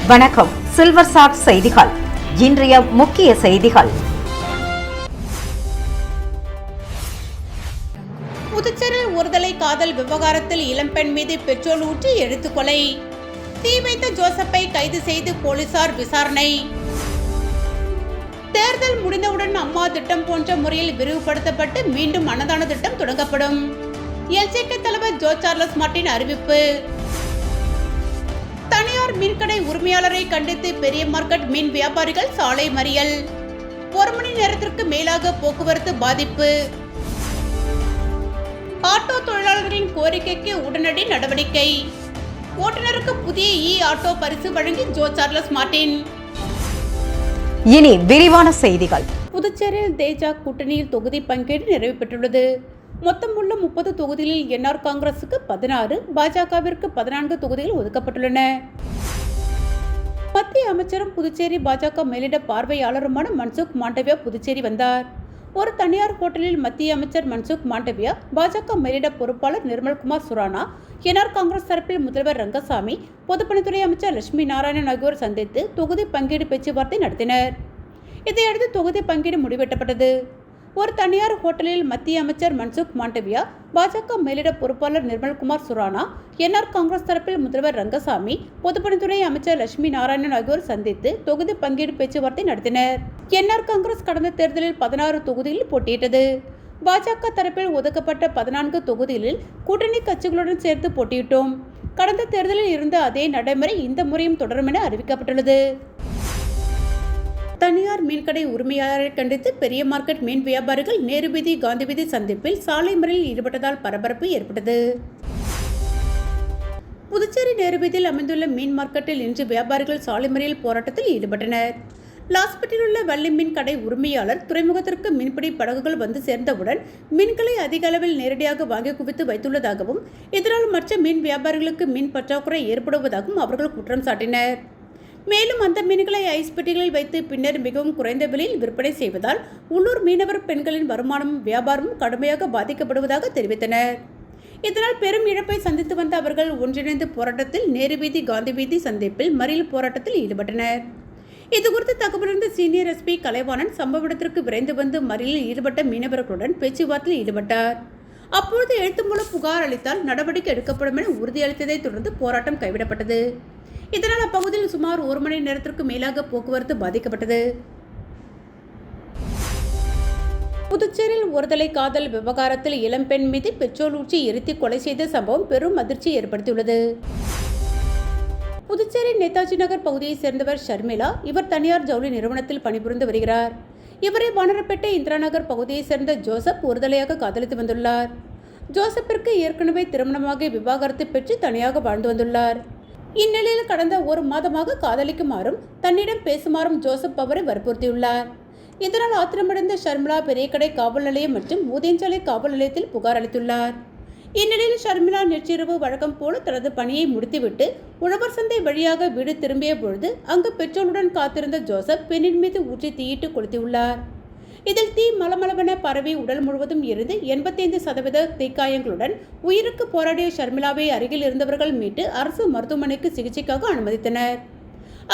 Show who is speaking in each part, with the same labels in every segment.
Speaker 1: வணக்கம். Silver chat செய்திகள். இன்றைய முக்கிய செய்திகள்.
Speaker 2: புதுச்சேரியில் ஒருதலை காதல் விவகாரத்தில் இளம்பெண் மீது பெட்ரோல் ஊற்றி எரித்து கொலை. தீ வைத்த ஜோசப்பை கைது செய்து போலீசார் விசாரணை. தேர்தல் முடிந்தவுடன் அம்மா திட்டம் போன்ற முறையில் விரிவுபடுத்தப்பட்டு மீண்டும் அன்னதான திட்டம் தொடங்கப்படும். எல்ஜேகே தலைவர் ஜோ சார்லஸ் மார்ட்டின் அறிவிப்பு. தனியார் மீன்கடை உரிமையாளரை கண்டித்து பெரிய மார்க்கெட் மீன் வியாபாரிகள் சாலை மறியல். 1 மணி நேரத்திற்கு மேலாக போக்குவரத்து பாதிப்பு. ஆட்டோ தொழிலாளர்களின் கோரிக்கைக்கு உடனடி நடவடிக்கை. ஓட்டுநருக்கு புதிய ஆட்டோ பரிசு வழங்கி ஜோ சார்லஸ் மார்ட்டின்.
Speaker 1: இனி விரிவான செய்திகள்.
Speaker 2: புதுச்சேரியில் தேஜா கூட்டணியில் தொகுதி பங்கீடு நிறைவு பெற்றுள்ளது. மொத்தமுள்ள 30 தொகுதிகளில் என்ஆர் காங்கிரசுக்கு 16, பாஜகவிற்கு 14 தொகுதிகள் ஒதுக்கப்பட்டுள்ளன. மத்திய அமைச்சரும் புதுச்சேரி பாஜக மேலிட பார்வையாளருமான மன்சுக் மாண்டவியா புதுச்சேரி வந்தார். ஒரு தனியார் ஹோட்டலில் மத்திய அமைச்சர் மன்சுக் மாண்டவியா, பாஜக மேலிட பொறுப்பாளர் நிர்மல்குமார் சுரானா, என்ஆர் காங்கிரஸ் தரப்பில் முதல்வர் ரங்கசாமி, பொதுப்பணித்துறை அமைச்சர் லட்சுமி நாராயணன் ஆகியோர் சந்தித்து தொகுதி பங்கீடு பேச்சுவார்த்தை நடத்தினர். இதையடுத்து தொகுதி பங்கீடு முடிவெட்டப்பட்டது. ஒரு தனியார் ஹோட்டலில் மத்திய அமைச்சர் மன்சுக் மாண்டவியா, பாஜக மேலிட பொறுப்பாளர் நிர்மல்குமார் சுரானா, என்ஆர் காங்கிரஸ் தரப்பில் முதல்வர் ரங்கசாமி, பொதுப்பணித்துறை அமைச்சர் லட்சுமி நாராயணன் ஆகியோர் சந்தித்து தொகுதி பங்கீடு பேச்சுவார்த்தை நடத்தினர். என்ஆர் காங்கிரஸ் கடந்த தேர்தலில் 16 தொகுதிகளில் போட்டியிட்டது. பாஜக தரப்பில் ஒதுக்கப்பட்ட 14 தொகுதிகளில் கூட்டணி கட்சிகளுடன் சேர்த்து போட்டியிட்டோம். கடந்த தேர்தலில் இருந்த அதே நடைமுறை இந்த முறையும் தொடரும் என அறிவிக்கப்பட்டுள்ளது. தனியார் மீன்கடை உரிமையாளரை கண்டித்து பெரிய மார்க்கெட் மீன் வியாபாரிகள் நேரு வீதி, காந்தி வீதி சந்திப்பில் சாலை மறியலில் ஈடுபட்டதால் பரபரப்பு ஏற்பட்டது. புதுச்சேரி நேரு வீதியில் அமைந்துள்ள மீன் மார்க்கெட்டில் இன்று வியாபாரிகள் சாலை மறியல் போராட்டத்தில் ஈடுபட்டனர். லாஸ்பேட்டில் உள்ள வள்ளி மீன் கடை உரிமையாளர் துறைமுகத்திற்கு மீன்பிடி படகுகள் வந்து சேர்ந்தவுடன் மீன்களை அதிக அளவில் நேரடியாக வாங்கி குவித்து வைத்துள்ளதாகவும், இதனால் மற்ற மீன் வியாபாரிகளுக்கு மீன் பற்றாக்குறை ஏற்படுவதாகவும் அவர்கள் குற்றம் சாட்டினர். மேலும் அந்த மீன்களை ஐஸ் பெட்டிகளில் வைத்து பின்னர் மிகவும் குறைந்த விலையில் விற்பனை செய்வதால் உள்ளூர் மீனவர் பெண்களின் வருமானமும் வியாபாரமும் கடுமையாக பாதிக்கப்படுவதாக தெரிவித்தனர். இதனால் பெரும் இழப்பை சந்தித்து வந்த அவர்கள் ஒன்றிணைந்த போராட்டத்தில் நேரு வீதி, காந்தி வீதி சந்திப்பில் மறியல் போராட்டத்தில் ஈடுபட்டனர். இதுகுறித்து தகவலறிந்த சீனியர் எஸ்பி கலைவாணன் சம்பவ இடத்திற்கு விரைந்து வந்து மறியலில் ஈடுபட்ட மீனவர்களுடன் பேச்சுவார்த்தையில் ஈடுபட்டார். அப்பொழுது எழுத்து மூலம் புகார் அளித்தால் நடவடிக்கை எடுக்கப்படும் என உறுதியளித்ததை தொடர்ந்து போராட்டம் கைவிடப்பட்டது. இதனால் அப்பகுதியில் சுமார் 1 மணி நேரத்திற்கு மேலாக போக்குவரத்து பாதிக்கப்பட்டது. புதுச்சேரியில் ஒருதலை காதல் விவகாரத்தில் இளம்பெண் மீது பெட்ரோல் ஊற்றி எரித்து கொலை செய்த சம்பவம் பெரும் அதிர்ச்சி ஏற்படுத்தியுள்ளது. புதுச்சேரி நேதாஜி நகர் பகுதியை சேர்ந்தவர் ஷர்மிளா. இவர் தனியார் ஜவுளி நிறுவனத்தில் பணிபுரிந்து வருகிறார். இவரை வானரப்பேட்டை இந்திரா நகர் பகுதியை சேர்ந்த ஜோசப் ஒருதலையாக காதலித்து வந்துள்ளார். ஜோசப்பிற்கு ஏற்கனவே திருமணமாக விவாகரத்து பெற்று தனியாக வாழ்ந்து வந்துள்ளார். இந்நிலையில் கடந்த 1 மாதமாக காதலிக்குமாறும் தன்னிடம் பேசுமாறும் ஜோசப் அவரை வற்புறுத்தியுள்ளார். இதனால் ஆத்திரமடைந்த ஷர்மிளா பெரியகடை காவல் நிலையம் மற்றும் ஊதியஞ்சாலை காவல் நிலையத்தில் புகார் அளித்துள்ளார். இந்நிலையில் ஷர்மிளா நேற்றிரவு வழக்கம் போல தனது பணியை முடித்துவிட்டு உழவர் சந்தை வழியாக வீடு திரும்பிய பொழுது அங்கு பெட்ரோலுடன் காத்திருந்த ஜோசப் பெண்ணின் மீது ஊற்றி தீயிட்டு கொளுத்தியுள்ளார். இதில் தீ மளமளவென பரவி உடல் முழுவதும் இருந்து 85% தீக்காயங்களுடன் உயிருக்கு போராடிய ஷர்மிளாவை அருகில் இருந்தவர்கள் மீட்டு அரசு மருத்துவமனைக்கு சிகிச்சைக்காக அனுமதித்தனர்.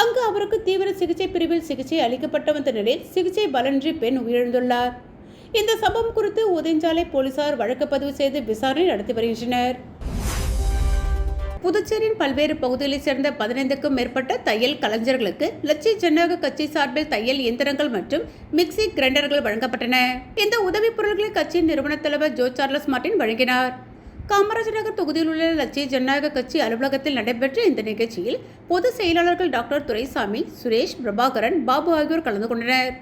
Speaker 2: அங்கு அவருக்கு தீவிர சிகிச்சை பிரிவில் சிகிச்சை அளிக்கப்பட்ட வந்த நிலையில் சிகிச்சை பலனின்றி பெண் உயிரிழந்துள்ளார். இந்த சம்பவம் குறித்து ஊதியஞ்சாலை போலீசார் வழக்கு பதிவு செய்து விசாரணை நடத்தி வருகின்றனர். புதுச்சேரியின் பல்வேறு பகுதிகளைச் சேர்ந்த 15க்கும் மேற்பட்ட தையல் கலைஞர்களுக்கு லட்சிய ஜனநாயக கட்சி சார்பில் தையல் இயந்திரங்கள் மற்றும் மிக்சி கிரைண்டர்கள் வழங்கப்பட்டன. இந்த உதவிப் பொருட்களை கட்சியின் நிறுவன தலைவர் ஜோ சார்லஸ் மார்ட்டின் வழங்கினார். காமராஜ் நகர் தொகுதியில் உள்ள லட்சிய ஜனநாயக கட்சி அலுவலகத்தில் நடைபெற்ற இந்த நிகழ்ச்சியில் பொதுச் செயலாளர்கள் டாக்டர் துரைசாமி, சுரேஷ், பிரபாகரன், பாபு ஆகியோர் கலந்து கொண்டனர்.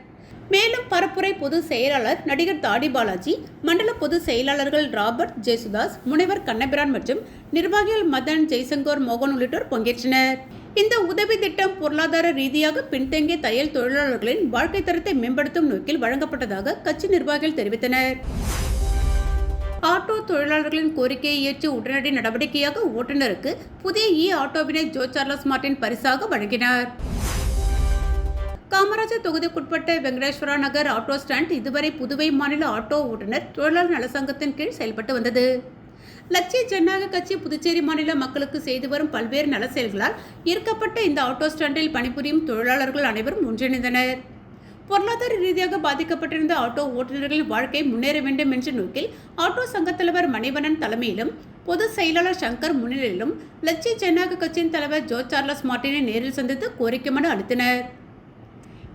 Speaker 2: மேலும் பரப்புரை பொதுச் செயலாளர் நடிகர் தாடி பாலாஜி, மண்டல பொதுச் செயலாளர்கள் ராபர்ட், ஜெயசுதாஸ், முனைவர் கண்ணபிரான் மற்றும் நிர்வாகிகள் மதன், ஜெய்சங்கர், மோகன் உள்ளிட்டோர் பங்கேற்றனர். இந்த உதவி திட்டம் பொருளாதார ரீதியாக பின்தங்கிய தையல் தொழிலாளர்களின் வாழ்க்கை தரத்தை மேம்படுத்தும் நோக்கில் வழங்கப்பட்டதாக கட்சி நிர்வாகிகள் தெரிவித்தனர். ஆட்டோ தொழிலாளர்களின் கோரிக்கையை ஏற்று உடனடி நடவடிக்கையாக ஓட்டுநருக்கு புதிய ஆட்டோவினை ஜோ சார்லஸ் மார்ட்டின் பரிசாக வழங்கினார். காமராஜர் தொகுதிக்குட்பட்ட வெங்கடேஸ்வரா நகர் ஆட்டோ ஸ்டாண்ட் இதுவரை புதுவை மாநில ஆட்டோ ஓட்டுநர் தொழிலாளர் நல சங்கத்தின் கீழ் செயல்பட்டு வந்தது. லட்சிய ஜனநாயக கட்சி புதுச்சேரி மாநில மக்களுக்கு செய்து வரும் பல்வேறு நல செயல்களால் ஈர்க்கப்பட்ட இந்த ஆட்டோ ஸ்டாண்டில் பணிபுரியும் தொழிலாளர்கள் அனைவரும் ஒன்றிணைந்தனர். பொருளாதார ரீதியாக பாதிக்கப்பட்டிருந்த ஆட்டோ ஓட்டுநர்களின் வாழ்க்கை முன்னேற வேண்டும் என்ற நோக்கில் ஆட்டோ சங்க தலைவர் மணிவண்ணன் தலைமையிலும் பொதுச் செயலாளர் சங்கர் முன்னிலையிலும் லட்சிய ஜனநாயக கட்சியின் தலைவர் ஜோர்ஜ் சார்லஸ் மார்ட்டினை நேரில் சந்தித்து கோரிக்கை மனு அளித்தனர்.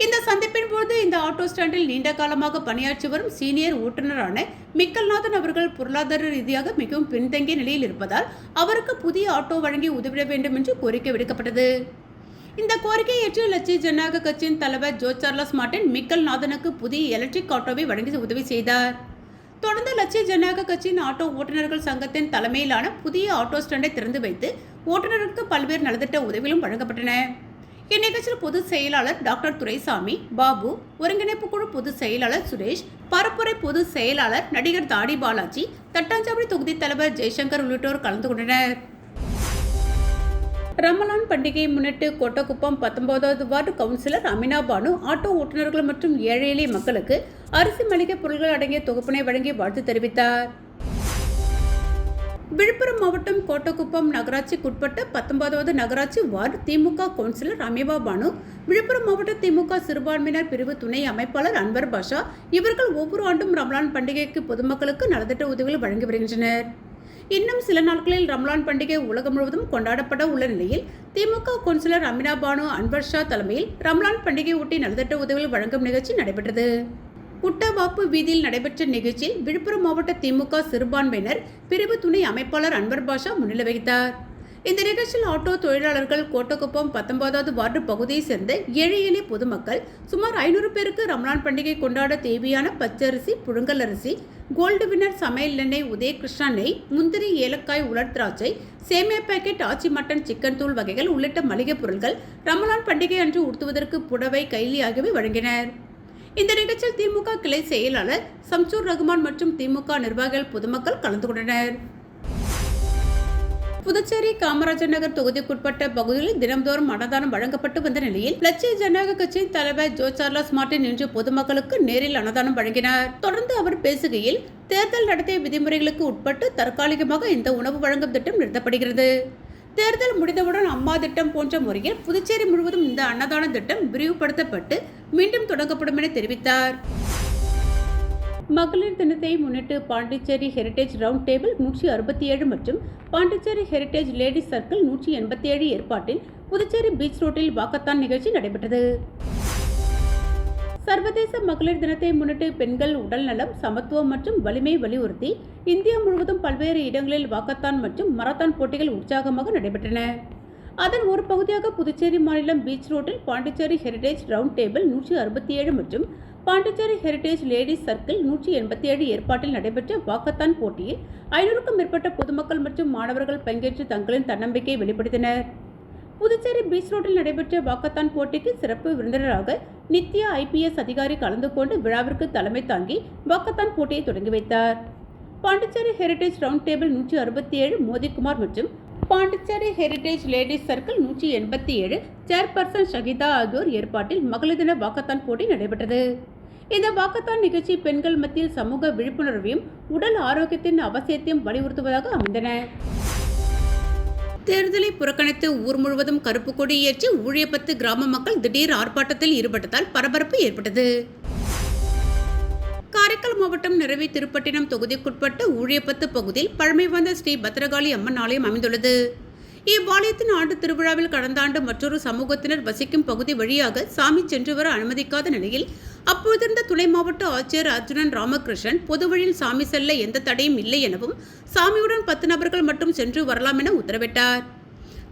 Speaker 2: இந்த சந்திப்பின் போது இந்த ஆட்டோ ஸ்டாண்டில் நீண்ட காலமாக பணியாற்றி வரும் சீனியர் ஓட்டுநரான மிக்கல்நாதன் அவர்கள் பொருளாதார ரீதியாக மிகவும் பின்தங்கிய நிலையில் இருப்பதால் அவருக்கு புதிய ஆட்டோ வழங்கி உதவிட வேண்டும் என்று கோரிக்கை விடுக்கப்பட்டது. இந்த கோரிக்கையை ஏற்று லட்சிய ஜனநாயக கட்சியின் தலைவர் ஜோர்ஜ் சார்லஸ் மார்ட்டின் மிக்கல்நாதனுக்கு புதிய எலக்ட்ரிக் ஆட்டோவை வழங்கி உதவி செய்தார். தொடர்ந்து லட்சிய ஜனநாயக கட்சியின் ஆட்டோ ஓட்டுநர்கள் சங்கத்தின் தலைமையிலான புதிய ஆட்டோ ஸ்டாண்டை திறந்து வைத்து ஓட்டுநருக்கு பல்வேறு நலத்திட்ட உதவிகளும் வழங்கப்பட்டன. இந்நிகழ்ச்சியில் பொதுச் செயலாளர் டாக்டர் துரைசாமி, பாபு, ஒருங்கிணைப்பு குழு பொதுச் செயலாளர் சுரேஷ், பரப்புரை பொதுச் செயலாளர் நடிகர் தாடி பாலாஜி, தட்டாஞ்சாவடி தொகுதி தலைவர் ஜெய்சங்கர் உள்ளிட்டோர் கலந்து கொண்டனர். ரமலான் பண்டிகையை முன்னிட்டு கோட்டக்குப்பம் 19வது ward councillor Amina Banu auto ஓட்டுநர்கள் மற்றும் ஏழை எளிய மக்களுக்கு அரிசி மளிகை பொருட்கள் அடங்கிய தொகுப்பினை வழங்கி வாழ்த்து தெரிவித்தார். விழுப்புரம் மாவட்டம் கோட்டக்குப்பம் நகராட்சிக்குட்பட்ட 19வது நகராட்சி வார்டு திமுக கவுன்சிலர் அமினா பானு, விழுப்புரம் மாவட்ட திமுக சிறுபான்மையினர் பிரிவு துணை அமைப்பாளர் அன்வர் பாஷா இவர்கள் ஒவ்வொரு ஆண்டும் ரமலான் பண்டிகைக்கு பொதுமக்களுக்கு நலத்திட்ட உதவிகள் வழங்கி வருகின்றனர். இன்னும் சில நாட்களில் ரமலான் பண்டிகை உலகம் முழுவதும் கொண்டாடப்பட உள்ள நிலையில் திமுக கவுன்சிலர் அமினா பானு அன்வர் ஷா தலைமையில் ரமலான் பண்டிகை ஒட்டி நலத்திட்ட உதவிகள் வழங்கும் நிகழ்ச்சி நடைபெற்றது. புட்டவாப்பு வீதியில் நடைபெற்ற நிகழ்ச்சியில் விழுப்புரம் மாவட்ட திமுக சிறுபான்மையினர் பிரிவு துணை அமைப்பாளர் அன்வர் பாஷா முன்னிலை வகித்தார். இந்த நிகழ்ச்சியில் ஆட்டோ தொழிலாளர்கள், கோட்டக்குப்பம் 19வது வார்டு பகுதியை சேர்ந்த ஏழை எளிய பொதுமக்கள் சுமார் 500 பேருக்கு ரமலான் பண்டிகை கொண்டாட தேவையான பச்சரிசி, புழுங்கல் அரிசி, கோல்டு வினர் சமையல் எண்ணெய், உதயகிருஷ்ணா நெய், முந்திரி, ஏலக்காய், உலர் திராட்சை, சேமியா பாக்கெட், ஆச்சி மட்டன், சிக்கன் தூள் வகைகள் உள்ளிட்ட மளிகை பொருட்கள் ரமலான் பண்டிகை அன்று உடுத்துவதற்கு புடவை, கைலி ஆகியவை வழங்கினர். இந்த நிகழ்ச்சியில் திமுக கிளை செயலாளர் சம்சூர் ரகுமான் மற்றும் திமுக நிர்வாகிகள், பொதுமக்கள் கலந்து கொண்டனர். புதுச்சேரி காமராஜர் நகர் தொகுதிக்குட்பட்ட பகுதிகளில் தினம்தோறும் அன்னதானம் வழங்கப்பட்டு வந்த நிலையில் லட்சிய ஜனநாயக கட்சியின் தலைவர் ஜோர்ஜ் சார்லஸ் மார்ட்டின் இன்று பொதுமக்களுக்கு நேரில் அன்னதானம் வழங்கினார். தொடர்ந்து அவர் பேசுகையில், தேர்தல் நடத்தை விதிமுறைகளுக்கு உட்பட்டு தற்காலிகமாக இந்த உணவு வழங்கும் திட்டம் நிறுத்தப்படுகிறது. தேர்தல் முடிந்தவுடன் அம்மா திட்டம் போன்ற முறையில் புதுச்சேரி முழுவதும் இந்த அன்னதான திட்டம் விரிவுபடுத்தப்பட்டு மீண்டும் தொடங்கப்படும் என தெரிவித்தார். மகளிர் தினத்தை முன்னிட்டு பாண்டிச்சேரி ஹெரிடேஜ் ரவுண்ட் டேபிள் 167 மற்றும் பாண்டிச்சேரி ஹெரிடேஜ் லேடிஸ் சர்க்கிள் 187 ஏற்பாட்டில் புதுச்சேரி பீச் ரோட்டில் வாக்கத்தான் நிகழ்ச்சி நடைபெற்றது. சர்வதேச மகளிர் தினத்தை முன்னிட்டு பெண்கள் உடல் நலம், சமத்துவம் மற்றும் வலிமை வலியுறுத்தி இந்தியா முழுவதும் பல்வேறு இடங்களில் வாக்கத்தான் மற்றும் மராத்தான் போட்டிகள் உற்சாகமாக நடைபெற்றன. அதன் ஒரு பகுதியாக புதுச்சேரி மாநிலம் பீச் ரோட்டில் பாண்டிச்சேரி ஹெரிடேஜ் ரவுண்ட் டேபிள் 167 மற்றும் பாண்டிச்சேரி ஹெரிடேஜ் லேடிஸ் சர்க்கிள் 187 ஏற்பாட்டில் நடைபெற்ற வாக்கத்தான் போட்டியில் 500க்கும் மேற்பட்ட பொதுமக்கள் மற்றும் மாணவர்கள் பங்கேற்று தங்களின் தன்னம்பிக்கையை வெளிப்படுத்தினர். புதுச்சேரி பீச் ரோட்டில் நடைபெற்ற வாக்கத்தான் போட்டிக்கு சிறப்பு விருந்தினராக நித்யா IPS அதிகாரி கலந்து கொண்டு விழாவிற்கு தலைமை தாங்கி வாக்கத்தான் போட்டியை தொடங்கி வைத்தார். பாண்டிச்சேரி ஹெரிடேஜ் ரவுண்ட் டேபிள் 167 மோதிக்குமார் மற்றும் Pondicherry heritage ladies circle 187 chairperson Shahida ஆகியோர் ஏற்பாட்டில் மகளிர் தின வாக்கத்தான் போட்டி நடைபெற்றது. இந்த வாக்கத்தான் நிகழ்ச்சி பெண்கள் மத்தியில் சமூக விழிப்புணர்வையும் உடல் ஆரோக்கியத்தின் அவசியத்தையும் வலியுறுத்துவதாக அமைந்தன. தேர்தலை புறக்கணித்து ஊர் முழுவதும் கருப்பு கொடி ஏற்றி ஊழியப்பத்து கிராம மக்கள் திடீர் ஆர்ப்பாட்டத்தில் ஈடுபட்டதால் பரபரப்பு ஏற்பட்டது. காரைக்கால் மாவட்டம் நிறவி திருப்பட்டினம் தொகுதிக்குட்பட்ட ஊழியப்பத்து பகுதியில் பழமை வாய்ந்த ஸ்ரீ பத்ரகாளி அம்மன் ஆலயம் அமைந்துள்ளது. இவ்வாலயத்தின் ஆண்டு திருவிழாவில் கடந்த ஆண்டு மற்றொரு சமூகத்தினர் வசிக்கும் பகுதி வழியாக சாமி சென்று வர அனுமதிக்காத நிலையில் அப்போதிருந்த துணை மாவட்ட ஆட்சியர் அர்ஜுனன் ராமகிருஷ்ணன் பொது வழியில் சாமி செல்ல எந்த தடையும் இல்லை எனவும் சாமியுடன் 10 நபர்கள் மட்டும் சென்று வரலாம் என உத்தரவிட்டார்.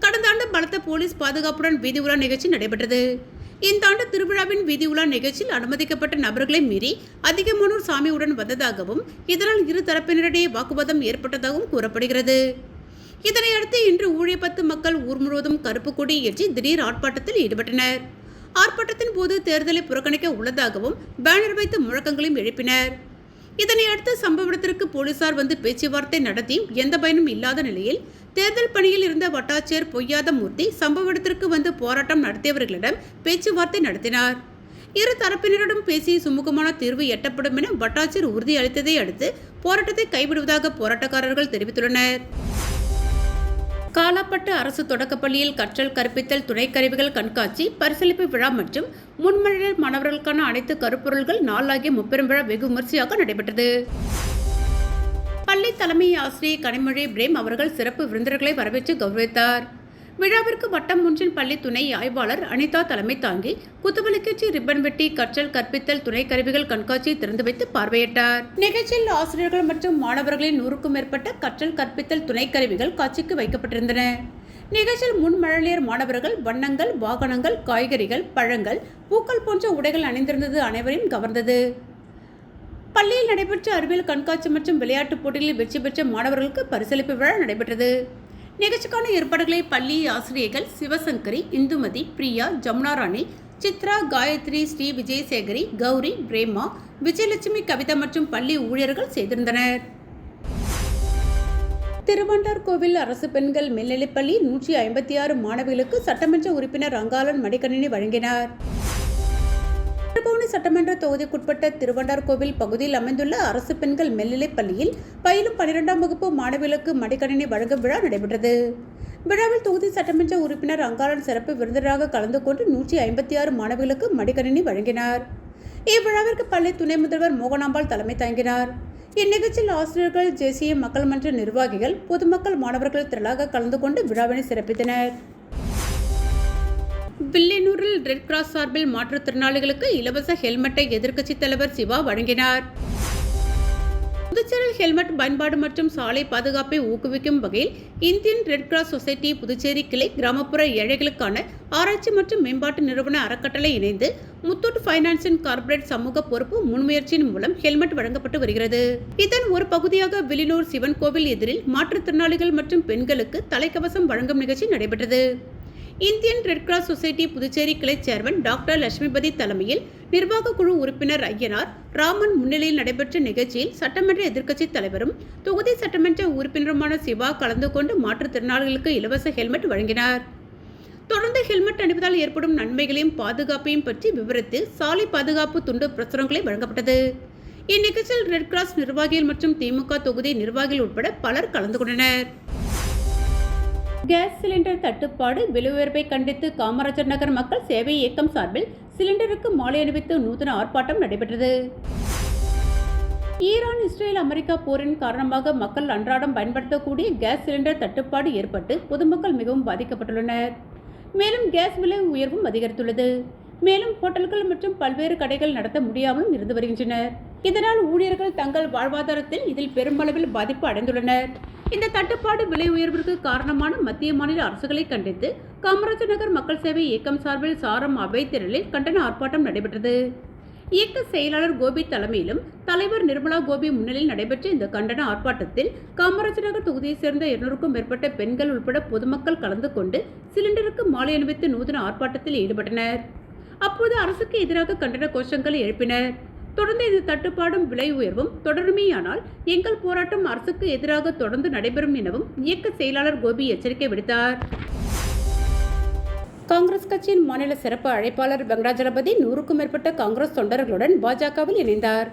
Speaker 2: கடந்த ஆண்டு பலத்த போலீஸ் பாதுகாப்புடன் வீதி உலா நிகழ்ச்சி நடைபெற்றது. இந்த ஆண்டு திருவிழாவின் வீதி உலா நிகழ்ச்சியில் அனுமதிக்கப்பட்ட நபர்களை மீறி அதிகமானோர் சாமியுடன் வந்ததாகவும் இதனால் இரு தரப்பினரிடையே வாக்குவாதம் ஏற்பட்டதாகவும் கூறப்படுகிறது. இதனையடுத்து இன்று ஊழியப்பத்து மக்கள் ஊர் முழுவதும் கருப்பு கொடி ஏற்றி திடீர் ஆர்ப்பாட்டத்தில் ஈடுபட்டனர். ஆர்ப்பாட்டத்தின் போது தேர்தலை புறக்கணிக்க உள்ளதாகவும் பேனர் வைத்து முழக்கங்களையும் எழுப்பினர். இதனையடுத்து சம்பவ இடத்திற்கு போலீசார் வந்து பேச்சுவார்த்தை நடத்தியும் எந்த பயனும் இல்லாத நிலையில் தேர்தல் பணியில் இருந்த வட்டாட்சியர் பொய்யாத மூர்த்தி சம்பவ இடத்திற்கு வந்து போராட்டம் நடத்தியவர்களிடம் பேச்சுவார்த்தை நடத்தினார். இரு தரப்பினரிடம் பேசி சுமூகமான தீர்வு எட்டப்படும் என வட்டாட்சியர் உறுதி அளித்ததை அடுத்து போராட்டத்தை கைவிடுவதாக போராட்டக்காரர்கள் தெரிவித்துள்ளனர். காலாப்பட்டு அரசு தொடக்கப்பள்ளியில் கற்றல் கற்பித்தல் துணைக்கருவிகள் கண்காட்சி பரிசளிப்பு விழா மற்றும் முன்மழையில் மாணவர்களுக்கான அனைத்து கருப்பொருள்கள் நாளாகிய முப்பெரும் விழா வெகு விமர்சையாக நடைபெற்றது. பள்ளி தலைமை ஆசிரியர் கனிமொழி பிரேம் அவர்கள் சிறப்பு விருந்தினர்களை வரவேற்று கௌரவித்தார். விழாவிற்கு வட்டம் ஒன்றின் பள்ளி துணை ஆய்வாளர் அனிதா தலைமை தாங்கி குத்துவிளக்கேற்றி ரிப்பன் வெட்டி கற்றல் கற்பித்தல் துணை கருவிகள் கண்காட்சியை திறந்து வைத்து பார்வையிட்டார். நிகழ்ச்சியில் ஆசிரியர்கள் மற்றும் மாணவர்களின் 100க்கும் மேற்பட்ட கற்றல் கற்பித்தல் துணை கருவிகள் காட்சிக்கு வைக்கப்பட்டிருந்தன. நிகழ்ச்சியில் முன்மழலையர் மாணவர்கள் வண்ணங்கள், வாகனங்கள், காய்கறிகள், பழங்கள், பூக்கள் போன்ற உடைகள் அணிந்திருந்தது அனைவரையும் கவர்ந்தது. பள்ளியில் நடைபெற்ற அறிவியல் கண்காட்சி மற்றும் விளையாட்டுப் போட்டிகளில் வெற்றி பெற்ற மாணவர்களுக்கு பரிசளிப்பு விழா நடைபெற்றது. நிகழ்ச்சிக்கான ஏற்பாடுகளை பள்ளி ஆசிரியர்கள் சிவசங்கரி, இந்துமதி, பிரியா, ஜமுனா ராணி, சித்ரா, காயத்ரி, ஸ்ரீ விஜயசேகரி, கௌரி, பிரேமா, விஜயலட்சுமி, கவிதா மற்றும் பள்ளி ஊழியர்கள் செய்திருந்தனர். திருவண்டார்கோவில் அரசு பெண்கள் மேல்நிலைப்பள்ளி 156 மாணவிகளுக்கு சட்டமன்ற உறுப்பினர் ரங்காளன் மடிக்கணினி வழங்கினார். திருபுவனை சட்டமன்ற தொகுதிக்குட்பட்ட திருவண்டார்கோவில் பகுதியில் அமைந்துள்ள அரசு பெண்கள் மேல்நிலைப் பள்ளியில் பயிலும் 12ஆம் வகுப்பு மாணவிகளுக்கு மடிக்கணினி வழங்கும் விழா நடைபெற்றது. விழாவில் தொகுதி சட்டமன்ற உறுப்பினர் ரங்காளன் சிறப்பு விருந்தினராக கலந்து கொண்டு 156 மாணவிகளுக்கு மடிக்கணினி வழங்கினார். இவ்விழாவிற்கு பள்ளி துணை முதல்வர் மோகனாம்பாள் தலைமை தாங்கினார். இந்நிகழ்ச்சியில் ஆசிரியர்கள், ஜேசிய மக்கள் மன்ற நிர்வாகிகள், பொதுமக்கள், மாணவர்கள் திரளாக கலந்து கொண்டு விழாவினை சிறப்பித்தனர். வில்லியனூரில் ரெட் கிராஸ் சார்பில் மாற்றுத்திறனாளிகளுக்கு இலவச ஹெல்மெட்டை எதிர்க்கட்சித் தலைவர் சிவா வழங்கினார். புதுச்சேரியில் ஹெல்மெட் பயன்பாடு மற்றும் சாலை பாதுகாப்பை ஊக்குவிக்கும் வகையில் Indian red cross society Puducherry கிளை கிராமப்புற ஏழைகளுக்கான ஆராய்ச்சி மற்றும் மேம்பாட்டு நிறுவன அறக்கட்டளை இணைந்து முத்தூட் ஃபைனான்ஸின் கார்ப்பரேட் சமூக பொறுப்பு முன்முயற்சியின் மூலம் ஹெல்மெட் வழங்கப்பட்டு வருகிறது. இதன் ஒரு பகுதியாக வில்லியனூர் சிவன் கோவில் எதிரில் மாற்றுத்திறனாளிகள் மற்றும் பெண்களுக்கு தலைக்கவசம் வழங்கும் நிகழ்ச்சி நடைபெற்றது. Indian red cross society Puducherry கிளை சேர்மன் டாக்டர் லட்சுமிபதி தலைமையில் நிர்வாக குழு உறுப்பினர் ஐயனார் ராமன் முன்னிலையில் நடைபெற்ற நிகழ்ச்சியில் சட்டமன்ற எதிர்க்கட்சித் தலைவரும் தொகுதி சட்டமன்ற உறுப்பினருமான சிவா கலந்து கொண்டு மாற்றுத்திறனாளிகளுக்கு இலவச ஹெல்மெட் வழங்கினார். தொடர்ந்து ஹெல்மெட் அணிவதால் ஏற்படும் நன்மைகளையும் பாதுகாப்பையும் பற்றி விவரித்து சாலை பாதுகாப்பு துண்டு பிரசுரங்களை வழங்கப்பட்டது. இந்நிகழ்ச்சியில் ரெட் கிராஸ் நிர்வாகிகள் மற்றும் திமுக தொகுதி நிர்வாகிகள் உட்பட பலர் கலந்து கொண்டனர். கேஸ் சிலிண்டர் தட்டுப்பாடு, விலை உயர்வை கண்டித்து காமராஜர் நகர் மக்கள் சேவை இயக்கம் சார்பில் சிலிண்டருக்கு மாலை அணிவித்து நூதன ஆர்ப்பாட்டம் நடைபெற்றது. ஈரான், இஸ்ரேல், அமெரிக்கா போரின் காரணமாக மக்கள் அன்றாடம் பயன்படுத்தக்கூடிய கேஸ் சிலிண்டர் தட்டுப்பாடு ஏற்பட்டு பொதுமக்கள் மிகவும் பாதிக்கப்பட்டுள்ளனர். மேலும் கேஸ் விலை உயர்வும் அதிகரித்துள்ளது. மேலும் ஹோட்டல்கள் மற்றும் பல்வேறு கடைகள் நடத்த முடியாமலும் இருந்து வருகின்றனர். இதனால் ஊழியர்கள் தங்கள் வாழ்வாதாரத்தில் இதில் பெருமளவில் பாதிப்பு அடைந்துள்ளனர். இந்த தட்டுப்பாடு விலை உயர்விற்கு காரணமான மத்திய மாநில அரசுகளை கண்டித்து காமராஜர் நகர் மக்கள் சேவை இயக்கம் சார்பில் சாரம் அவை திரளில் கண்டன ஆர்ப்பாட்டம் நடைபெற்றது. இயக்க செயலாளர் கோபி தலைமையிலும் தலைவர் நிர்மலா கோபி முன்னிலையில் நடைபெற்ற இந்த கண்டன ஆர்ப்பாட்டத்தில் காமராஜர் நகர் தொகுதியைச் சேர்ந்த 200க்கும் மேற்பட்ட பெண்கள் உட்பட பொதுமக்கள் கலந்து கொண்டு சிலிண்டருக்கு மாலை அணிவித்து நூதன ஆர்ப்பாட்டத்தில் ஈடுபட்டனர். அப்போது அரசுக்கு எதிராக கண்டன கோஷங்களை எழுப்பினர். தொடர்ந்து இந்த தட்டுப்பாடும் விலை உயர்வும் தொடருமேயானால் எங்கள் போராட்டம் அரசுக்கு எதிராக தொடர்ந்து நடைபெறும் எனவும் இயக்க செயலாளர் கோபி எச்சரிக்கை விடுத்தார். காங்கிரஸ் கட்சியின் மாநில சிறப்பு அழைப்பாளர் வெங்கடாஜலபதி 100க்கும் மேற்பட்ட காங்கிரஸ் தொண்டர்களுடன் பாஜகவில் இணைந்தார்.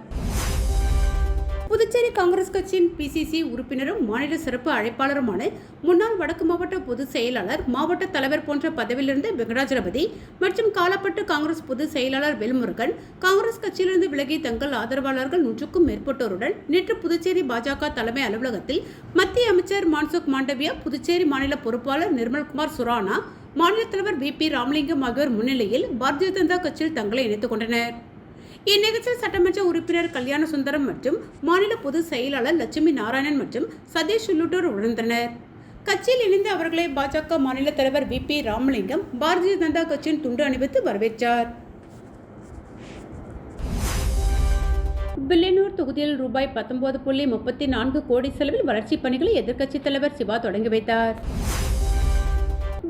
Speaker 2: புதுச்சேரி காங்கிரஸ் கட்சியின் பிசிசி உறுப்பினரும் மாநில சிறப்பு அழைப்பாளருமான முன்னாள் வடக்கு மாவட்ட பொதுச் செயலாளர், மாவட்ட தலைவர் போன்ற பதவியிலிருந்து வெங்கடாஜலபதி மற்றும் காலாப்பட்டு காங்கிரஸ் பொதுச் செயலாளர் வேல்முருகன் காங்கிரஸ் கட்சியிலிருந்து விலகி தங்கள் ஆதரவாளர்கள் 100க்கும் மேற்பட்டோருடன் நேற்று புதுச்சேரி பாஜக தலைமை அலுவலகத்தில் மத்திய அமைச்சர் மான்சுக் மாண்டவியா, புதுச்சேரி மாநில பொறுப்பாளர் நிர்மல்குமார் சுரானா, மாநில தலைவர் வி.பி. ராமலிங்கம் ஆகியோர் முன்னிலையில் பாரதிய ஜனதா கட்சியில் தங்களை இணைத்துக் கொண்டனர். இந்நிகழ்ச்சியில் சட்டமன்ற உறுப்பினர் கல்யாண சுந்தரம் மற்றும் மாநில பொதுச் செயலாளர் லட்சுமி நாராயணன் மற்றும் சதீஷ் உள்ளிட்டோர் உணர்ந்தனர். கட்சியில் இணைந்த அவர்களை பாஜக மாநில தலைவர் வி.பி. ராமலிங்கம் பாரதிய ஜனதா கட்சியின் துண்டு அணிவித்து வரவேற்றார். வில்லியனூர் தொகுதியில் ரூபாய் 19.34 கோடி செலவில் வளர்ச்சிப் பணிகளை எதிர்க்கட்சித் தலைவர் சிவா தொடங்கி வைத்தார்.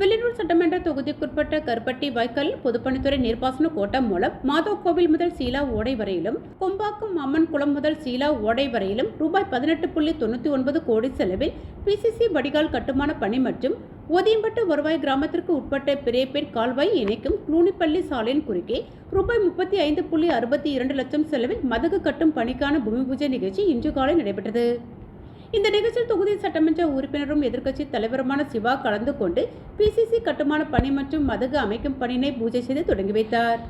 Speaker 2: வில்லியனூர் சட்டமன்ற தொகுதிக்குட்பட்ட கருப்பட்டி வாய்க்காலில் பொதுப்பணித்துறை நீர்ப்பாசன கோட்டம் மூலம் மாதவ் கோவில் முதல் சீலா ஓடை வரையிலும், கொம்பாக்கம் அம்மன் குளம் முதல் சீலா ஓடை வரையிலும் ரூபாய் 18.99 கோடி செலவில் பிசிசி வடிகால் கட்டுமான பணி மற்றும் ஒதியம்பட்டு வருவாய் கிராமத்திற்கு உட்பட்ட பெரியபேட் கால்வாய் இணைக்கும் குளூனிப்பள்ளி சாலையின் குறுக்கே ரூபாய் 35.62 லட்சம் செலவில் மதகு கட்டும் பணிக்கான பூமி பூஜை நிகழ்ச்சி இன்று காலை நடைபெற்றது. இந்த நிகழ்ச்சியில் தொகுதி சட்டமன்ற உறுப்பினரும் எதிர்க்கட்சி தலைவருமான சிவா கலந்து கொண்டு பிசிசி கட்டுமான பணி மற்றும் மதகு அமைக்கும் பணியினை பூஜை செய்து தொடங்கி வைத்தார்.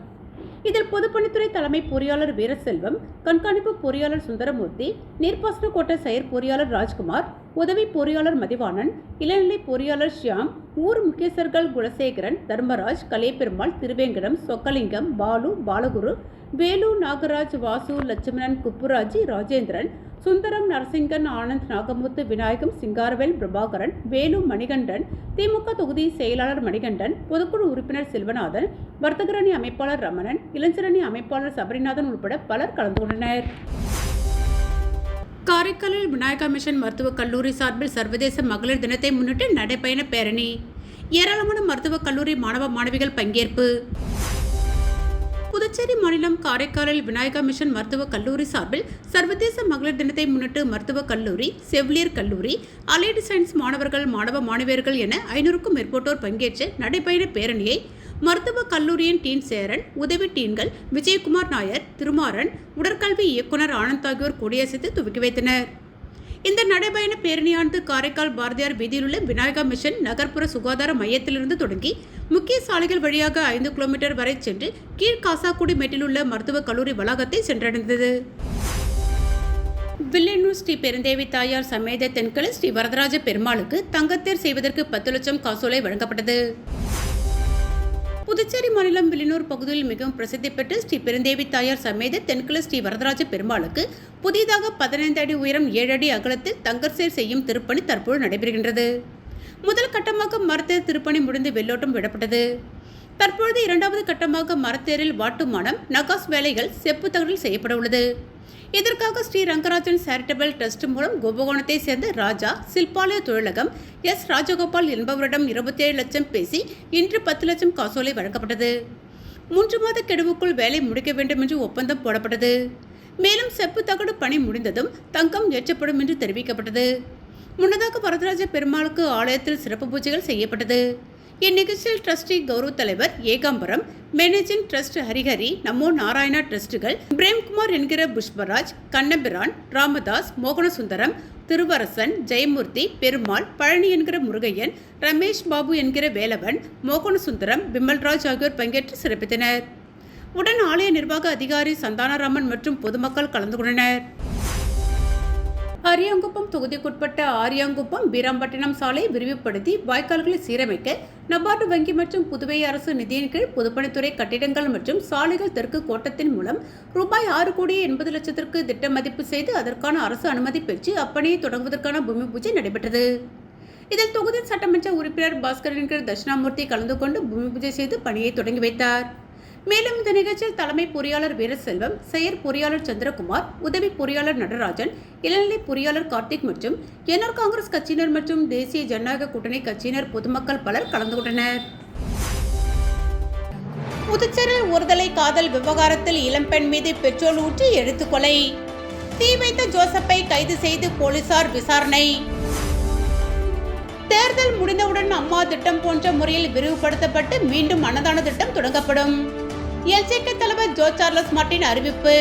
Speaker 2: இதில் பொதுப்பணித்துறை தலைமை பொறியாளர் வீரசெல்வம், கண்காணிப்பு பொறியாளர் சுந்தரமூர்த்தி, நீர்ப்பாசன கோட்ட செயற் பொறியாளர் ராஜ்குமார், உதவி பொறியாளர் மதிவாணன், இளநிலை பொறியாளர் ஷியாம், ஊர் முக்கியஸ்தர்கள் குலசேகரன், தர்மராஜ், கலைப்பெருமாள், திருவேங்கடம், சொக்கலிங்கம், பாலு, பாலகுரு, வேலு, நாகராஜ், வாசு, லட்சுமணன், குப்புராஜி, ராஜேந்திரன், சுந்தரம், நரசிங்கன், ஆனந்த், நாகமுத்து, விநாயகம், சிங்காரவேல், பிரபாகரன், வேலு, மணிகண்டன், திமுக தொகுதி செயலாளர் மணிகண்டன், பொதுக்குழு உறுப்பினர் செல்வநாதன், வர்த்தகரணி அமைப்பாளர் ரமணன், இளைஞரணி அமைப்பாளர் சபரிநாதன் உட்பட பலர் கலந்து கொண்டனர். காரைக்காலில் விநாயகா மிஷன் மருத்துவக் கல்லூரி சார்பில் சர்வதேச மகளிர் தினத்தை முன்னிட்டு நடைபயண பேரணி. ஏராளமான மருத்துவக் கல்லூரி மாணவ மாணவிகள் பங்கேற்பு. புதுச்சேரி மாநிலம் காரைக்காலில் விநாயகா மிஷன் மருத்துவக் கல்லூரி சார்பில் சர்வதேச மகளிர் தினத்தை முன்னிட்டு மருத்துவக் கல்லூரி, செவிலியர் கல்லூரி, அலைடு சயின்ஸ் மாணவர்கள், மாணவ மாணவியர்கள் என 500க்கும் மேற்பட்டோர் பங்கேற்ற நடைபயண பேரணியை மருத்துவக் கல்லூரியின் டீன் சேரன், உதவி டீன்கள் விஜயகுமார் நாயர், திருமாறன், உடற்கல்வி இயக்குனர் ஆனந்த் ஆகியோர் கொடியசைத்து துவக்கி வைத்தனர். இந்த நடைபயண பேரணியானது காரைக்கால் பாரதியார் வீதியில் உள்ள விநாயகா மிஷன் நகர்ப்புற சுகாதார மையத்திலிருந்து தொடங்கி முக்கிய சாலைகள் வழியாக 5 கிலோமீட்டர் வரை சென்று கீழ் காசாக்குடி மேட்டில் உள்ள மருத்துவக் கல்லூரி வளாகத்தை சென்றடைந்தது. வில்லியனூர் ஸ்ரீ பெருந்தேவி தாயார் சமேத தென்கலை ஸ்ரீ வரதராஜ பெருமாளுக்கு தங்கத்தேர் செய்வதற்கு 10 லட்சம் காசோலை வழங்கப்பட்டது. புதுச்சேரி மாநிலம் வில்லியனூர் பகுதியில் மிகவும் பிரசித்தி பெற்ற ஸ்ரீ பெருந்தேவி தாயார் சமேத தென்கலை ஸ்ரீ வரதராஜ பெருமாளுக்கு புதிதாக 15 அடி உயரம் 7 அடி அகலத்தில் தங்கர்சேர் செய்யும் திருப்பணி தற்போது நடைபெறுகின்றது. முதல் கட்டமாக மரத்தேர் திருப்பணி முடிந்து வெள்ளோட்டம் விடப்பட்டது. தற்பொழுது 2வது கட்டமாக மரத்தேரில் வாட்டுமானம், நகாஸ் வேலைகள் செப்பு தகடில் செய்யப்பட உள்ளது. இதற்காக ஸ்ரீ ரங்கராஜன் சேரிட்டபிள் ட்ரஸ்ட் மூலம் கும்பகோணத்தை சேர்ந்த ராஜா சில்பாலய தொழிலகம் எஸ் ராஜகோபால் என்பவரிடம் 27 லட்சம் பேசி இன்று 10 லட்சம் காசோலை வழங்கப்பட்டது. 3 மாத கெடுவுக்குள் வேலை முடிக்க வேண்டும் என்று ஒப்பந்தம் போடப்பட்டது. மேலும் செப்பு தகடு பணி முடிந்ததும் தங்கம் ஏற்றப்படும் என்று தெரிவிக்கப்பட்டது. முன்னதாக வரதராஜ பெருமாளுக்கு ஆலயத்தில் சிறப்பு பூஜைகள் செய்யப்பட்டது. இந்நிகழ்ச்சியில் ட்ரஸ்டி கௌரவ தலைவர் ஏகாம்பரம், மேனேஜிங் ட்ரஸ்ட் ஹரிஹரி, நமோ நாராயணா ட்ரஸ்டுகள் பிரேம்குமார் என்கிற புஷ்பராஜ், கண்ணபிரான், ராமதாஸ், மோகனசுந்தரம், திருவரசன், ஜெயமூர்த்தி, பெருமாள், பழனி என்கிற முருகையன், ரமேஷ் பாபு என்கிற வேலவன், மோகனசுந்தரம், பிம்மல்ராஜ் ஆகியோர் பங்கேற்று சிறப்பித்தனர். உடன் ஆலய நிர்வாக அதிகாரி சந்தானராமன் மற்றும் பொதுமக்கள் கலந்து கொண்டனர். அரியாங்குப்பம் தொகுதிக்குட்பட்ட ஆரியாங்குப்பம் வீராம்பட்டினம் சாலை விரிவுபடுத்தி வாய்க்கால்களை சீரமைக்க நபார்டு வங்கி மற்றும் புதுவை அரசு நிதியின் கீழ் பொதுப்பணித்துறை கட்டிடங்கள் மற்றும் சாலைகள் தெற்கு கோட்டத்தின் மூலம் ரூபாய் 6,80,00,000 திட்ட மதிப்பு செய்து அதற்கான அரசு அனுமதி பெற்று அப்பணியை தொடங்குவதற்கான பூமி பூஜை நடைபெற்றது. இதில் தொகுதி சட்டமன்ற உறுப்பினர் பாஸ்கர் என்கிற தட்சிணாமூர்த்தி கலந்து கொண்டு பூமி பூஜை செய்து பணியை தொடங்கி வைத்தார். மேலும் இந்த நிகழ்ச்சியில் தலைமை பொறியாளர் வீரசெல்வம், செயற் பொறியாளர் சந்திரகுமார், உதவி பொறியாளர் நடராஜன், இளநிலை பொறியாளர் கார்த்திக் மற்றும் என்ஆர் காங்கிரஸ் கட்சியினர் மற்றும் தேசிய ஜனநாயக கூட்டணி கட்சியினர், பொதுமக்கள் பலர் கலந்து கொண்டனர். புதுச்சேரியில் ஒருதலை காதல் விவகாரத்தில் இளம்பெண் மீது பெட்ரோல் ஊற்றி எரித்து கொலை. தீ வைத்த ஜோசப்பை கைது செய்து போலீசார் விசாரணை. தேர்தல் முடிந்தவுடன் அம்மா திட்டம் போன்ற முறையில் விரிவுபடுத்தப்பட்டு மீண்டும் அன்னதான திட்டம் தொடங்கப்படும். எல்ஜேகே தலைவர் ஜோ சார்லஸ் மார்ட்டின் அறிவிப்பு.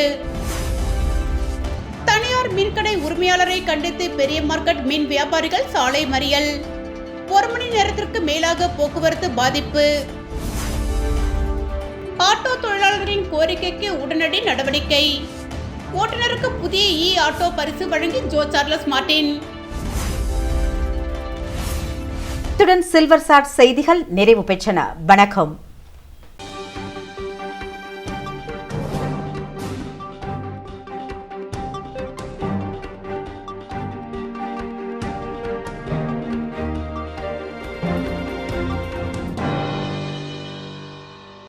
Speaker 2: தனியார் மீன்கடை உரிமையாளரை கண்டித்து பெரிய மார்க்கெட் மீன் வியாபாரிகள் சாலை மறியல். 1 மணி நேரத்திற்கு மேலாக போக்குவரத்து பாதிப்பு. ஆட்டோ தொழிலாளர்களின் கோரிக்கைக்கு உடனடி நடவடிக்கை. ஓட்டுநருக்கு புதிய ஆட்டோ பரிசு வழங்கி ஜோ சார்லஸ் மார்ட்டின்.
Speaker 1: இத்துடன் சில்வர் சாட் செய்திகள் நிறைவு பெற்றன. வணக்கம்.